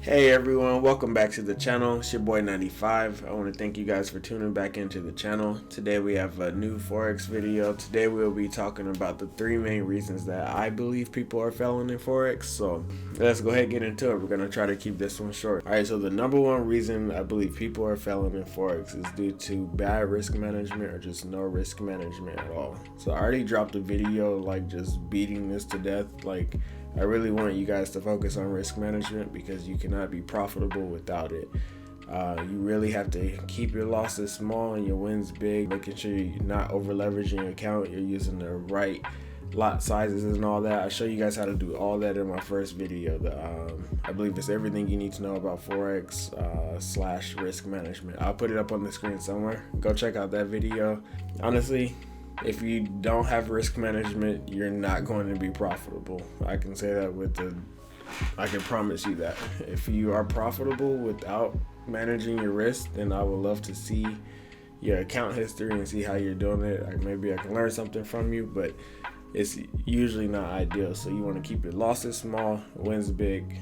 Hey everyone, welcome back to the channel. It's your boy 95. I want to thank you guys for tuning back into the channel. Today we have a new Forex video. Today we'll be talking about the three main reasons that I believe people are failing in Forex. So let's go ahead and get into it. We're going to try to keep this one short. Alright, so the number one reason I believe people are failing in Forex is due to bad risk management or just no risk management at all. So I already dropped a video like just beating this to death. Like, I really want you guys to focus on risk management because you cannot be profitable without it. You really have to keep your losses small and your wins big, making sure you're not over leveraging your account, you're using the right lot sizes and all that. I show you guys how to do all that in my first video. I believe it's everything you need to know about Forex / risk management. I'll put it up on the screen somewhere. Go check out that video. Honestly, if you don't have risk management, you're not going to be profitable. I can say that I can promise you that. If you are profitable without managing your risk, then I would love to see your account history and see how you're doing it. Maybe I can learn something from you, but it's usually not ideal. So you want to keep your losses small, wins big,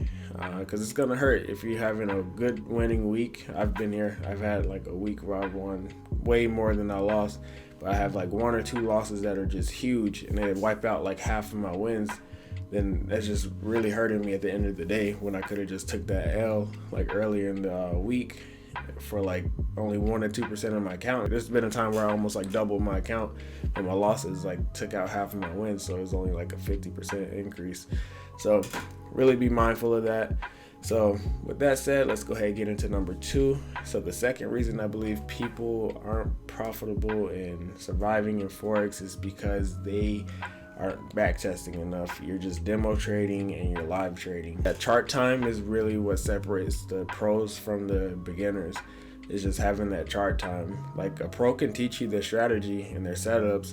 because it's going to hurt if you're having a good winning week. I've been here. I've had like a week where I've won way more than I lost. But I have like one or two losses that are just huge and they wipe out like half of my wins. Then that's just really hurting me at the end of the day when I could have just took that L like earlier in the week for like only 1 or 2% of my account. There's been a time where I almost like doubled my account and my losses like took out half of my wins, so it was only like a 50% increase. So really be mindful of that. So with that said, let's go ahead and get into number 2. So the second reason I believe people aren't profitable in surviving in Forex is because they aren't backtesting enough. You're just demo trading and you're live trading. That chart time is really what separates the pros from the beginners. It's just having that chart time. Like a pro can teach you the strategy and their setups,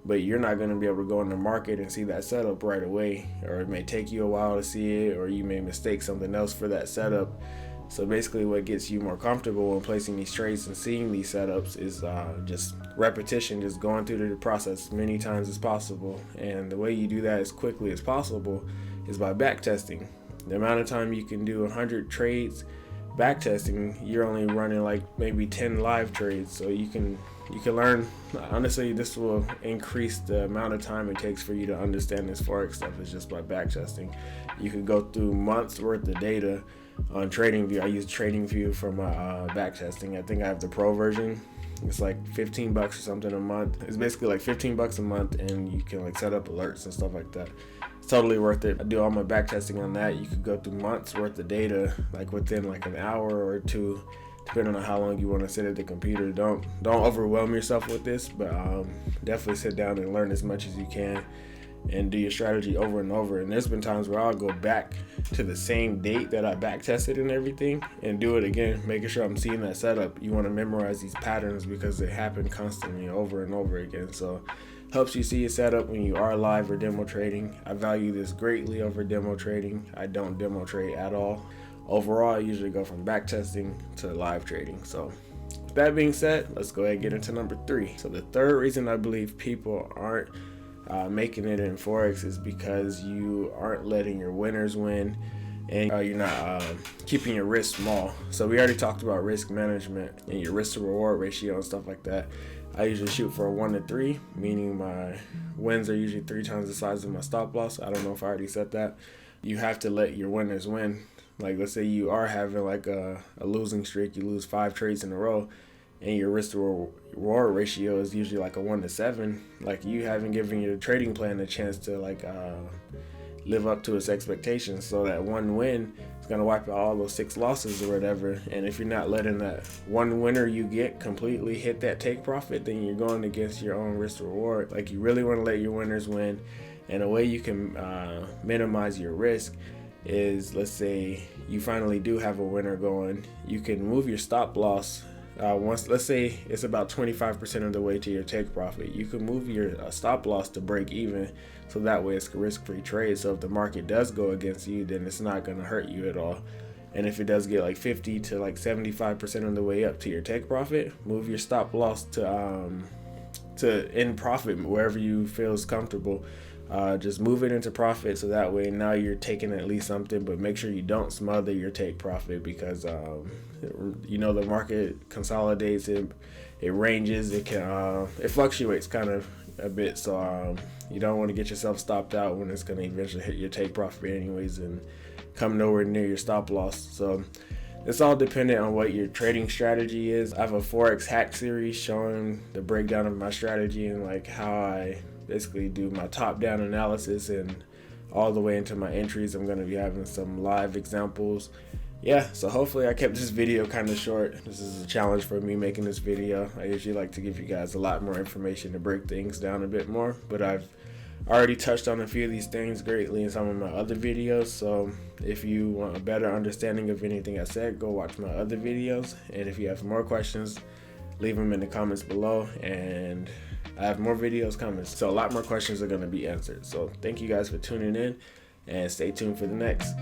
but you're not going to be able to go in the market and see that setup right away, or it may take you a while to see it, or you may mistake something else for that setup. So basically what gets you more comfortable when placing these trades and seeing these setups is just repetition, just going through the process as many times as possible. And the way you do that as quickly as possible is by backtesting. The amount of time you can do 100 trades backtesting, you're only running like maybe 10 live trades. So you can learn. Honestly, this will increase the amount of time it takes for you to understand this Forex stuff is just by backtesting. You could go through months worth of data on TradingView. I use TradingView for my backtesting. I think I have the pro version. It's like $15 or something a month. It's basically like $15 a month, and you can like set up alerts and stuff like that. It's totally worth it. I do all my backtesting on that. You could go through months worth of data like within like an hour or two, depending on how long you want to sit at the computer. Don't overwhelm yourself with this, but definitely sit down and learn as much as you can and do your strategy over and over. And there's been times where I'll go back to the same date that I back tested and everything and do it again, making sure I'm seeing that setup. You want to memorize these patterns because they happen constantly over and over again. So helps you see your setup when you are live or demo trading. I value this greatly over demo trading. I don't demo trade at all. Overall, I usually go from back testing to live trading. So with that being said, let's go ahead and get into number 3. So the third reason I believe people aren't making it in Forex is because you aren't letting your winners win and you're not keeping your risk small. So we already talked about risk management and your risk to reward ratio and stuff like that. I usually shoot for a 1 to 3, meaning my wins are usually 3 times the size of my stop loss. I don't know if I already said that. You have to let your winners win. Like let's say you are having like a losing streak, you lose 5 trades in a row, and your risk to reward ratio is usually like a 1 to 7. Like you haven't given your trading plan a chance to like live up to its expectations. So that one win is gonna wipe out all those 6 losses or whatever. And if you're not letting that one winner you get completely hit that take profit, then you're going against your own risk to reward. Like you really want to let your winners win. And a way you can minimize your risk is, let's say you finally do have a winner going, you can move your stop loss. Once, let's say it's about 25% of the way to your take profit, you can move your stop loss to break even, so that way it's a risk-free trade. So if the market does go against you, then it's not going to hurt you at all. And if it does get like 50 to like 75% of the way up to your take profit, move your stop loss to end profit wherever you feel is comfortable. just move it into profit, so that way now you're taking at least something. But make sure you don't smother your take profit, because the market consolidates, it ranges, it fluctuates kind of a bit, so you don't want to get yourself stopped out when it's going to eventually hit your take profit anyways and come nowhere near your stop loss. So it's all dependent on what your trading strategy is. I have a Forex hack series showing the breakdown of my strategy and like how I basically do my top-down analysis and all the way into my entries. I'm going to be having some live examples. Yeah, so hopefully I kept this video kind of short. This is a challenge for me making this video. I usually like to give you guys a lot more information to break things down a bit more, but I've already touched on a few of these things greatly in some of my other videos. So if you want a better understanding of anything I said, go watch my other videos. And if you have more questions, leave them in the comments below, and I have more videos coming, so a lot more questions are going to be answered. So thank you guys for tuning in, and stay tuned for the next.